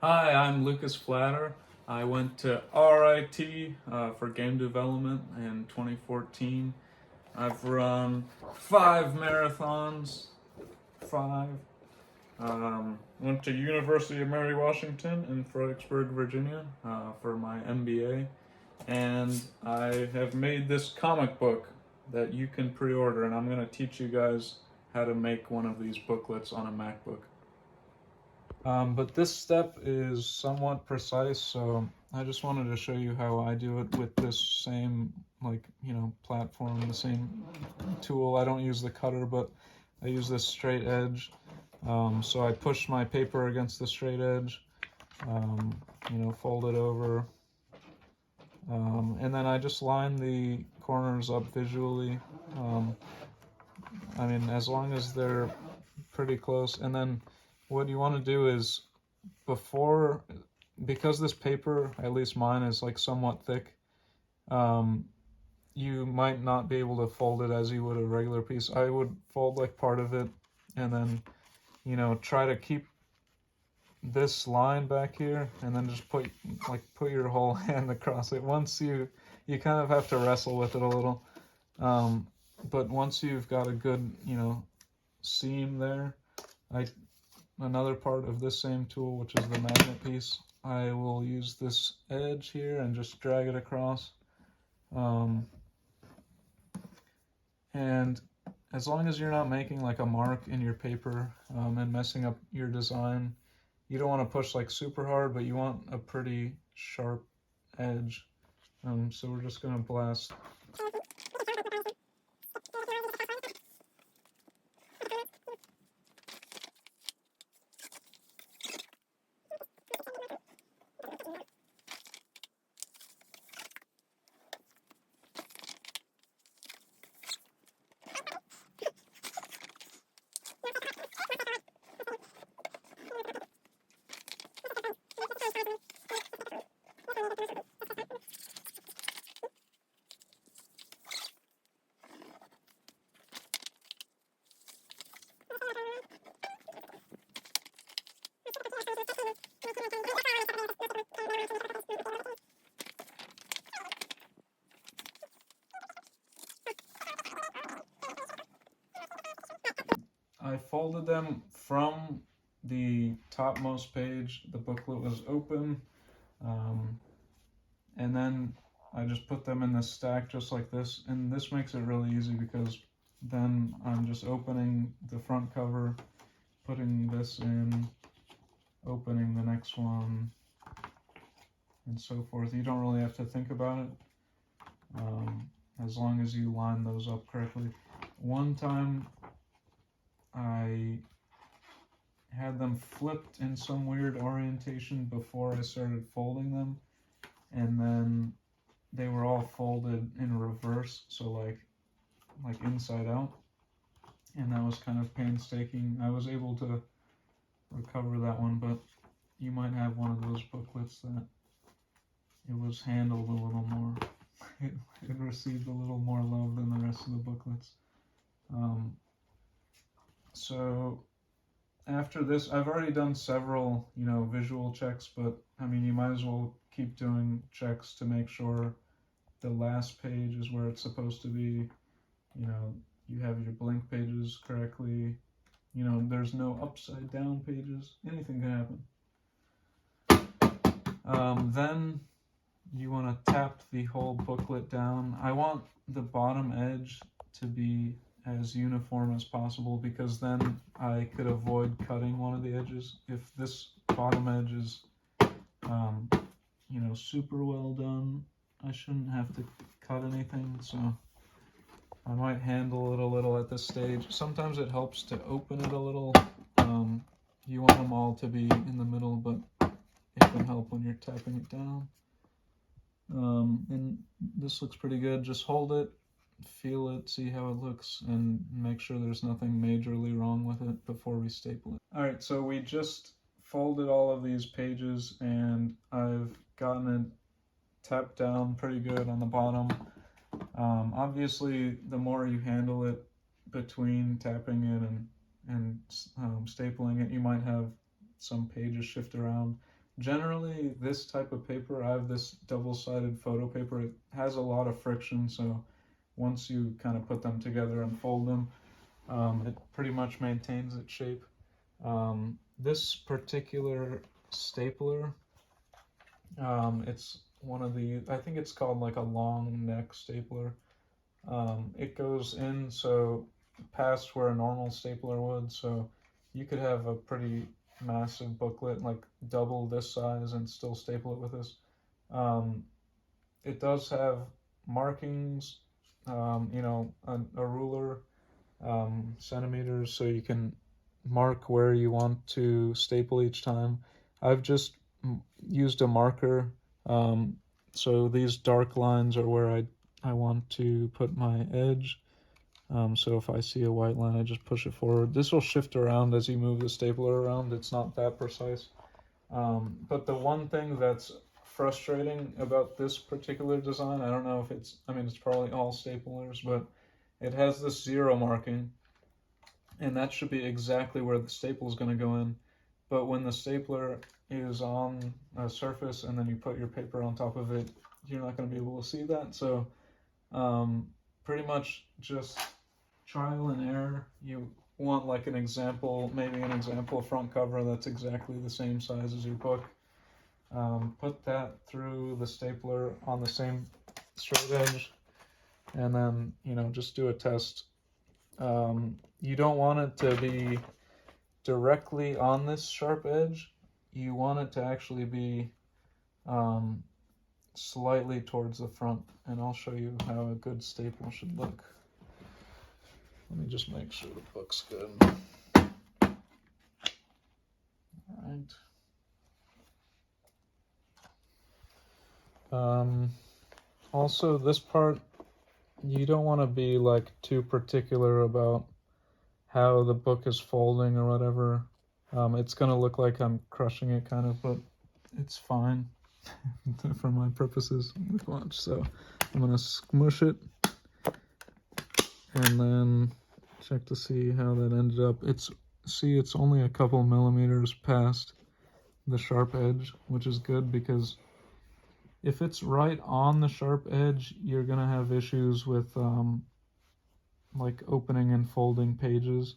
Hi, I'm Lucas Flatter. I went to RIT for game development in 2014. I've run 5 marathons. Five. Went to University of Mary Washington in Fredericksburg, Virginia, for my MBA, and I have made this comic book that you can pre-order, and I'm going to teach you guys how to make one of these booklets on a MacBook. But this step is somewhat precise, so I just wanted to show you how I do it with this same, platform, the same tool. I don't use the cutter, but I use this straight edge. So I push my paper against the straight edge, fold it over, and then I just line the corners up visually. As long as they're pretty close, and then what you want to do is because this paper, at least mine, is like somewhat thick, you might not be able to fold it as you would a regular piece. I would fold like part of it and then, try to keep this line back here and then just put your whole hand across it. Once you kind of have to wrestle with it a little. But once you've got a good, seam there, another part of this same tool, which is the magnet piece, I will use this edge here and just drag it across. And as long as you're not making like a mark in your paper and messing up your design, you don't want to push like super hard, but you want a pretty sharp edge. So we're just going to blast. I folded them from the topmost page. The booklet was open, and then I just put them in the stack just like this, and this makes it really easy because then I'm just opening the front cover, putting this in, opening the next one, and so forth. You don't really have to think about it, as long as you line those up correctly. One time I had them flipped in some weird orientation before I started folding them, and then they were all folded in reverse, so like inside out, and that was kind of painstaking. I was able to recover that one, but you might have one of those booklets that it was handled a little more. It received a little more love than the rest of the booklets. So after this, I've already done several, visual checks, but you might as well keep doing checks to make sure the last page is where it's supposed to be. You have your blank pages correctly. There's no upside down pages. Anything can happen. Then you want to tap the whole booklet down. I want the bottom edge to be as uniform as possible, because then I could avoid cutting one of the edges. If this bottom edge is, super well done, I shouldn't have to cut anything, so I might handle it a little at this stage. Sometimes it helps to open it a little. You want them all to be in the middle, but it can help when you're tapping it down. And this looks pretty good. Just hold it, feel it, see how it looks, and make sure there's nothing majorly wrong with it before we staple it. Alright, so we just folded all of these pages, and I've gotten it tapped down pretty good on the bottom. Obviously, the more you handle it between tapping it and stapling it, you might have some pages shift around. Generally, this type of paper, I have this double-sided photo paper. It has a lot of friction, so once you kind of put them together and fold them, it pretty much maintains its shape. This particular stapler, it's one of the, I think it's called like a long neck stapler. It goes in so past where a normal stapler would, so you could have a pretty massive booklet, like double this size, and still staple it with this. It does have markings, a ruler, centimeters, so you can mark where you want to staple each time. I've just used a marker, so these dark lines are where I want to put my edge. So if I see a white line, I just push it forward. This will shift around as you move the stapler around. It's not that precise. But the one thing that's frustrating about this particular design, I don't know if it's, I mean, it's probably all staplers, but it has this zero marking, and that should be exactly where the staple is going to go in. But when the stapler is on a surface and then you put your paper on top of it, you're not going to be able to see that. So pretty much just trial and error. You want like an example, maybe an example front cover that's exactly the same size as your book. Put that through the stapler on the same straight edge, and then, just do a test. You don't want it to be directly on this sharp edge. You want it to actually be slightly towards the front, and I'll show you how a good staple should look. Let me just make sure the book's good. All right. Also, this part, you don't want to be like too particular about how the book is folding or whatever. It's going to look like I'm crushing it kind of, but it's fine for my purposes. Watch. So I'm going to smush it and then check to see how that ended up. It's only a couple millimeters past the sharp edge, which is good, because if it's right on the sharp edge, you're gonna have issues with like opening and folding pages.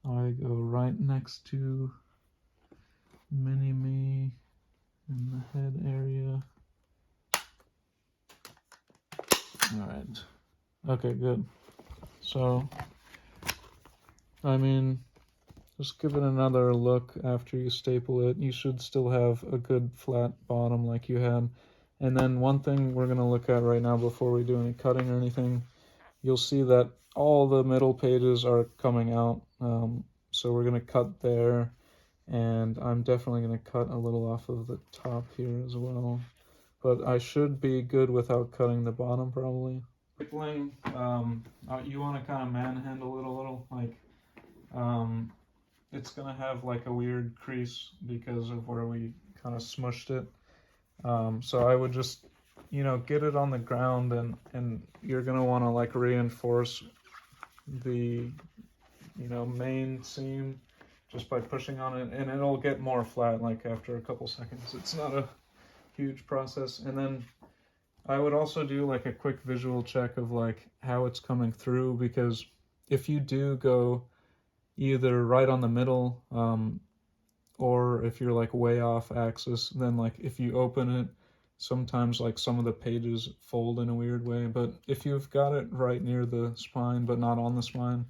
I go right next to Mini-Me in the head area. All right. Okay, good. So, I mean, just give it another look after you staple it. You should still have a good flat bottom like you had. And then one thing we're going to look at right now before we do any cutting or anything, you'll see that all the middle pages are coming out. So we're going to cut there, and I'm definitely going to cut a little off of the top here as well. But I should be good without cutting the bottom probably. Stapling, you want to kind of manhandle it a little, like it's gonna have like a weird crease because of where we kind of smushed it. So I would just, get it on the ground, and you're gonna want to like reinforce the, main seam just by pushing on it, and it'll get more flat like after a couple seconds. It's not a huge process. And then I would also do like a quick visual check of like how it's coming through, because if you do go either right on the middle, or if you're like way off axis, then like if you open it, sometimes like some of the pages fold in a weird way. But if you've got it right near the spine but not on the spine,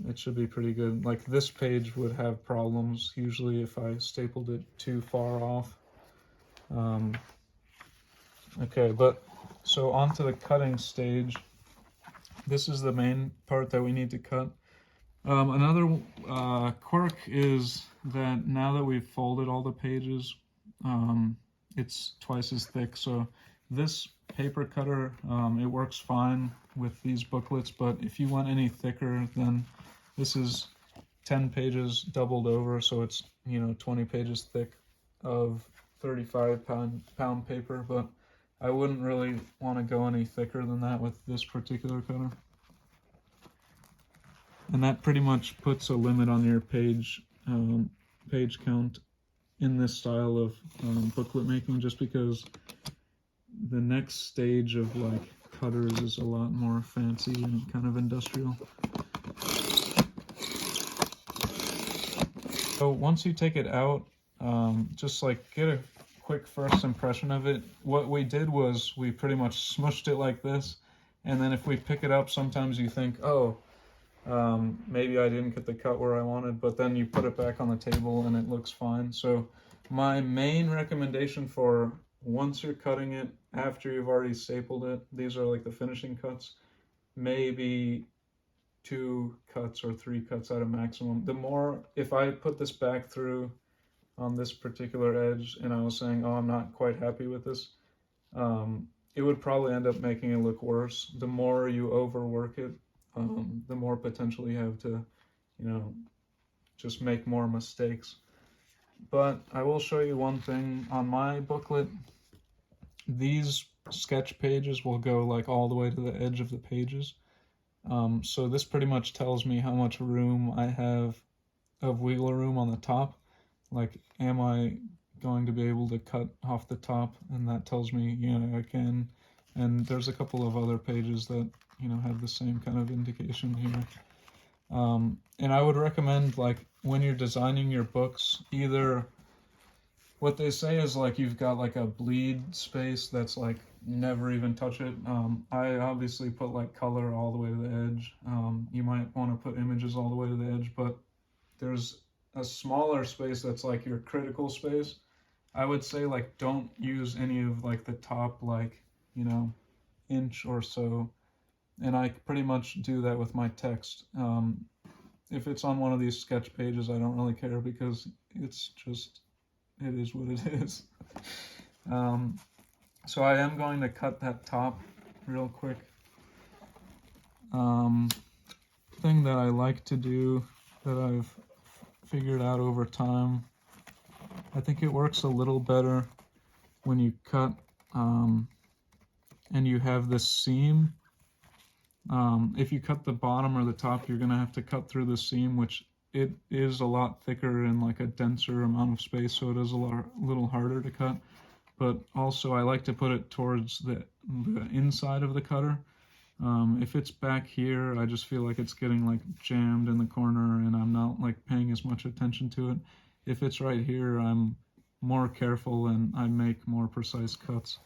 it should be pretty good. Like this page would have problems usually if I stapled it too far off. Okay, but so on to the cutting stage. This is the main part that we need to cut. Another quirk is that now that we've folded all the pages, it's twice as thick. So this paper cutter, it works fine with these booklets, but if you want any thicker, then this is 10 pages doubled over, so it's 20 pages thick of 35-pound paper. But I wouldn't really want to go any thicker than that with this particular cutter. And that pretty much puts a limit on your page count in this style of booklet making, just because the next stage of like cutters is a lot more fancy and kind of industrial. So once you take it out, just like get a quick first impression of it. What we did was we pretty much smushed it like this, and then if we pick it up, sometimes you think, oh, maybe I didn't get the cut where I wanted, but then you put it back on the table and it looks fine. So my main recommendation for once you're cutting it, after you've already stapled it, these are like the finishing cuts, maybe 2 cuts or 3 cuts at a maximum. The more, if I put this back through on this particular edge and I was saying, oh, I'm not quite happy with this, it would probably end up making it look worse. The more you overwork it, the more potential you have to, just make more mistakes. But I will show you one thing on my booklet. These sketch pages will go like all the way to the edge of the pages. So this pretty much tells me how much room I have of wiggle room on the top. Like, am I going to be able to cut off the top? And that tells me, I can. And there's a couple of other pages that, have the same kind of indication here. And I would recommend, like, when you're designing your books, either what they say is like you've got like a bleed space that's like never even touch it. I obviously put like color all the way to the edge. You might want to put images all the way to the edge, but there's a smaller space that's like your critical space. I would say like don't use any of like the top like, inch or so. And I pretty much do that with my text. If it's on one of these sketch pages, I don't really care because it's just, it is what it is. So I am going to cut that top real quick. Thing that I like to do that I've figured out over time, I think it works a little better when you cut and you have this seam. If you cut the bottom or the top, you're going to have to cut through the seam, which it is a lot thicker and like a denser amount of space, so it is a little harder to cut. But also I like to put it towards the inside of the cutter. If it's back here, I just feel like it's getting like jammed in the corner and I'm not like paying as much attention to it. If it's right here, I'm more careful and I make more precise cuts.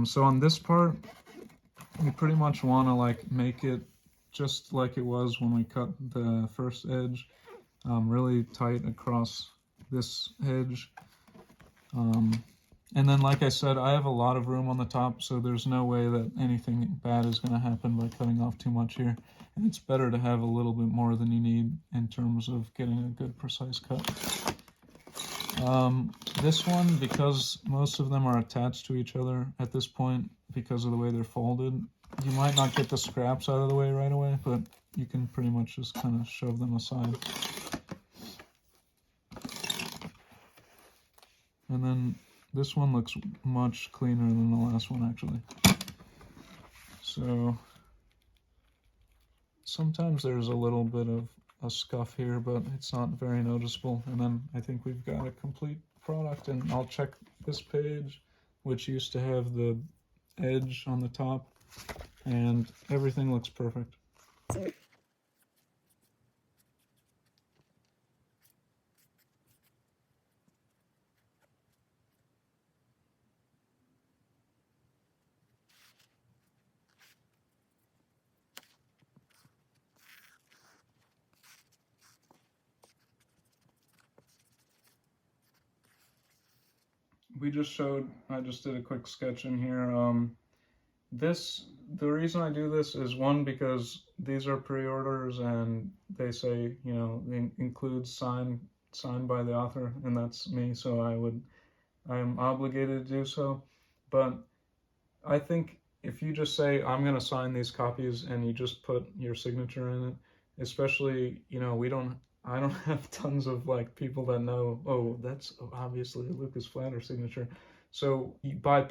So on this part, you pretty much want to like make it just like it was when we cut the first edge, really tight across this edge. And then, like I said, I have a lot of room on the top, so there's no way that anything bad is going to happen by cutting off too much here. And it's better to have a little bit more than you need in terms of getting a good precise cut. This one, because most of them are attached to each other at this point because of the way they're folded, you might not get the scraps out of the way right away, but you can pretty much just kind of shove them aside. And then this one looks much cleaner than the last one, actually. So sometimes there's a little bit of a scuff here, but it's not very noticeable. And then I think we've got a complete product, and I'll check this page, which used to have the edge on the top, and everything looks perfect. I just did a quick sketch in here. The reason I do this is, one, because these are pre-orders and they say, they include signed by the author, and that's me, so I am obligated to do so. But I think if you just say, I'm going to sign these copies, and you just put your signature in it, especially, I don't have tons of like people that know, oh, that's obviously a Lucas Flatter signature. So by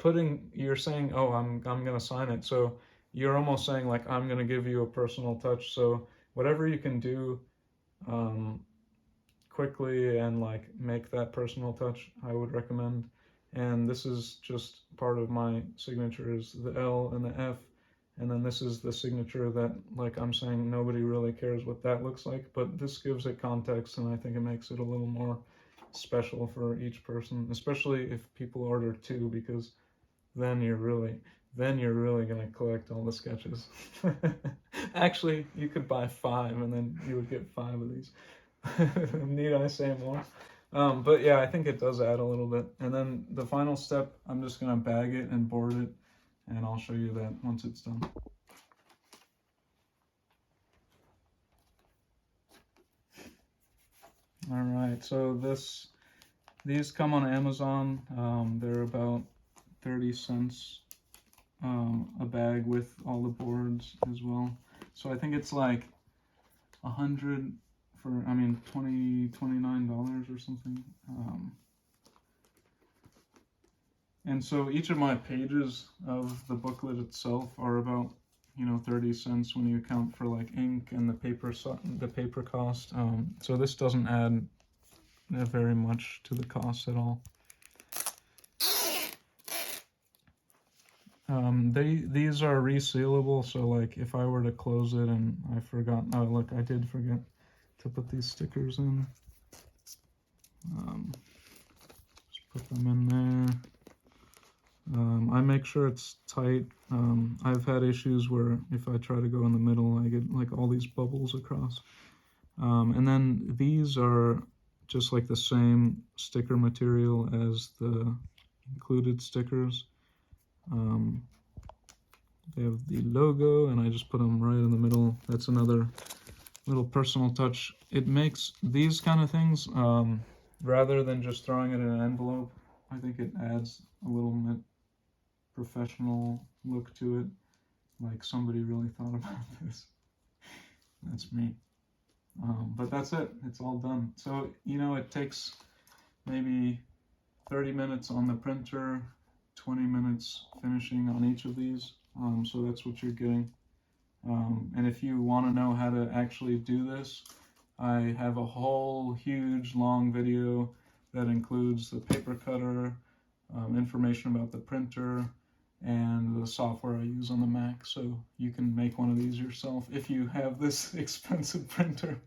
you're saying, oh, I'm gonna sign it. So you're almost saying like, I'm gonna give you a personal touch. So whatever you can do quickly and like make that personal touch, I would recommend. And this is just part of my signature, is the L and the F. And then this is the signature that, like I'm saying, nobody really cares what that looks like, but this gives it context, and I think it makes it a little more special for each person, especially if people order two, because then you're really gonna collect all the sketches. Actually, you could buy 5 and then you would get 5 of these. Need I say more? But yeah, I think it does add a little bit. And then the final step, I'm just gonna bag it and board it, and I'll show you that once it's done. All right, so these come on Amazon. They're about 30 cents a bag with all the boards as well. So I think it's like $100 for, I mean, $29 or something. And so each of my pages of the booklet itself are about, 30 cents when you account for like ink and the paper cost. So this doesn't add very much to the cost at all. These are resealable, so like if I were to close it and I forgot, oh look, I did forget to put these stickers in. Just put them in there. I make sure it's tight. I've had issues where if I try to go in the middle, I get like all these bubbles across. And then these are just like the same sticker material as the included stickers. They have the logo, and I just put them right in the middle. That's another little personal touch. It makes these kind of things, rather than just throwing it in an envelope, I think it adds a little bit professional look to it, like somebody really thought about this. That's me. But that's it, it's all done. So, it takes maybe 30 minutes on the printer, 20 minutes finishing on each of these. So that's what you're getting. And if you want to know how to actually do this, I have a whole huge long video that includes the paper cutter, information about the printer, and the software I use on the Mac, so you can make one of these yourself if you have this expensive printer.